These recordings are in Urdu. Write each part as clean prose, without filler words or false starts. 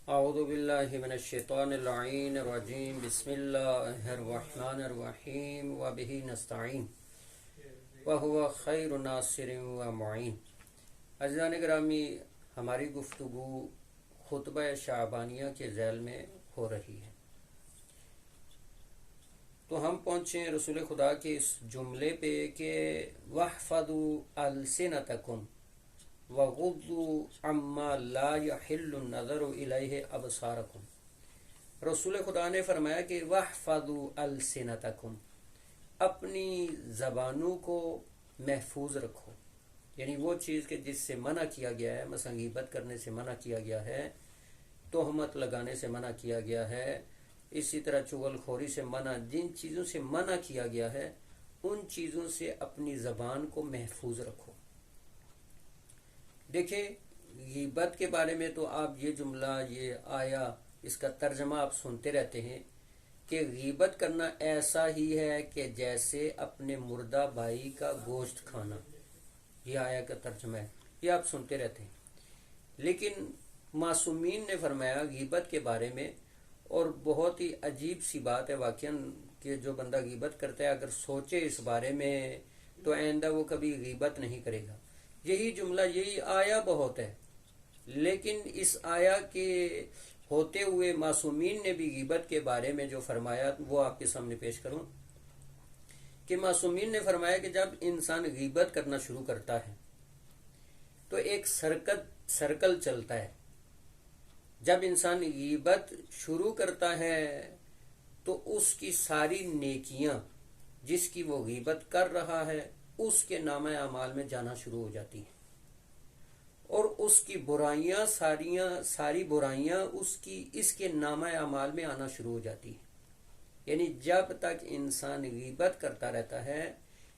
اعوذ باللہ من الشیطان اللعین الرجیم بسم اللہ الرحمن الرحیم وبہ نستعین وہو خیر ناصر و معین۔ عزیزان گرامی، ہماری گفتگو خطبہ شعبانیہ کے ذیل میں ہو رہی ہے، تو ہم پہنچے رسول خدا کے اس جملے پہ کہ وَاحْفَظُوا أَلْسِنَتَكُمْ وَغُضُّوا عَمَّا لَا يَحِلُّ النَّظَرُ إِلَيْهِ أَبْصَارَكُمْ۔ رسول خدا نے فرمایا کہ وَاحْفَظُوا أَلْسِنَتَكُمْ، اپنی زبانوں کو محفوظ رکھو، یعنی وہ چیز کہ جس سے منع کیا گیا ہے، مثلا غیبت کرنے سے منع کیا گیا ہے، تہمت لگانے سے منع کیا گیا ہے، اسی طرح چغل خوری سے منع، جن چیزوں سے منع کیا گیا ہے ان چیزوں سے اپنی زبان کو محفوظ رکھو۔ دیکھیں، غیبت کے بارے میں تو آپ یہ جملہ، یہ آیا، اس کا ترجمہ آپ سنتے رہتے ہیں کہ غیبت کرنا ایسا ہی ہے کہ جیسے اپنے مردہ بھائی کا گوشت کھانا، یہ آیا کا ترجمہ ہے، یہ آپ سنتے رہتے ہیں۔ لیکن معصومین نے فرمایا غیبت کے بارے میں، اور بہت ہی عجیب سی بات ہے واقعاً کہ جو بندہ غیبت کرتا ہے اگر سوچے اس بارے میں تو آئندہ وہ کبھی غیبت نہیں کرے گا۔ یہی جملہ، یہی آیا بہت ہے، لیکن اس آیا کے ہوتے ہوئے معصومین نے بھی غیبت کے بارے میں جو فرمایا وہ آپ کے سامنے پیش کروں کہ معصومین نے فرمایا کہ جب انسان غیبت کرنا شروع کرتا ہے تو ایک سرکل چلتا ہے۔ جب انسان غیبت شروع کرتا ہے تو اس کی ساری نیکیاں جس کی وہ غیبت کر رہا ہے اس کے نامہ اعمال میں جانا شروع ہو جاتی ہیں، اور اس کی برائیاں ساری برائیاں اس کے نامہ اعمال میں آنا شروع ہو جاتی ہیں۔ یعنی جب تک انسان غیبت کرتا رہتا ہے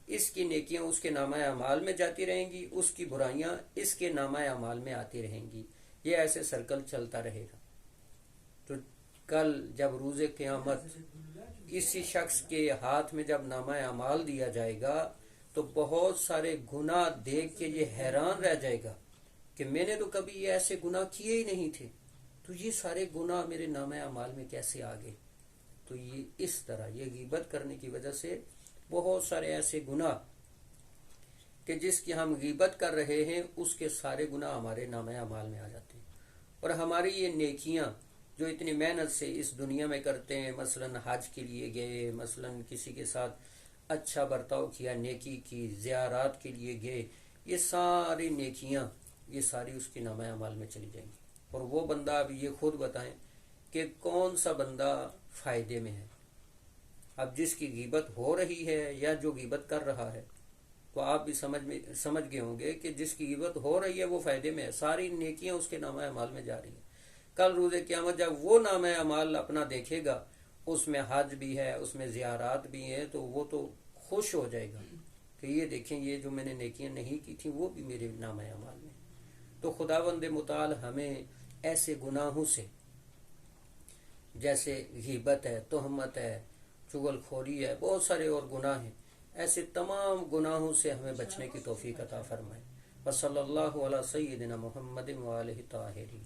اس کی نیکیاں اس کے نامہ اعمال میں جاتی رہیں گی، اس کی برائیاں اس کے نامہ اعمال میں آتی رہیں گی، یہ ایسے سرکل چلتا رہے گا۔ تو کل جب روز قیامت کسی شخص کے ہاتھ میں جب نامہ اعمال دیا جائے گا تو بہت سارے گناہ دیکھ کے یہ حیران رہ جائے گا کہ میں نے تو کبھی یہ ایسے گناہ کیے ہی نہیں تھے، تو یہ سارے گناہ میرے نامہ اعمال میں کیسے آ گئے؟ تو یہ اس طرح، یہ غیبت کرنے کی وجہ سے بہت سارے ایسے گناہ کہ جس کی ہم غیبت کر رہے ہیں اس کے سارے گناہ ہمارے نامہ اعمال میں آ جاتے ہیں، اور ہماری یہ نیکیاں جو اتنی محنت سے اس دنیا میں کرتے ہیں، مثلا حج کے لیے گئے، مثلا کسی کے ساتھ اچھا برتاؤ کیا، نیکی کی، زیارات کے لیے گئے، یہ ساری نیکیاں یہ ساری اس کے نامہ اعمال میں چلی جائیں گی۔ اور وہ بندہ، اب یہ خود بتائیں کہ کون سا بندہ فائدے میں ہے؟ اب جس کی غیبت ہو رہی ہے یا جو غیبت کر رہا ہے، تو آپ بھی سمجھ گئے ہوں گے کہ جس کی غیبت ہو رہی ہے وہ فائدے میں ہے، ساری نیکیاں اس کے نامہ اعمال میں جا رہی ہیں۔ کل روز قیامت جب وہ نامہ اعمال اپنا دیکھے گا، اس میں حج بھی ہے، اس میں زیارات بھی ہیں، تو وہ تو خوش ہو جائے گا کہ یہ دیکھیں، یہ جو میں نے نیکیاں نہیں کی تھیں وہ بھی میرے نامہ اعمال میں۔ تو خداوند متعال ہمیں ایسے گناہوں سے، جیسے غیبت ہے، تہمت ہے، چغل خوری ہے، بہت سارے اور گناہ ہیں، ایسے تمام گناہوں سے ہمیں بچنے کی توفیق عطا فرمائے۔ وصلی اللہ علی سیدنا محمد وآلہ الطاہرین۔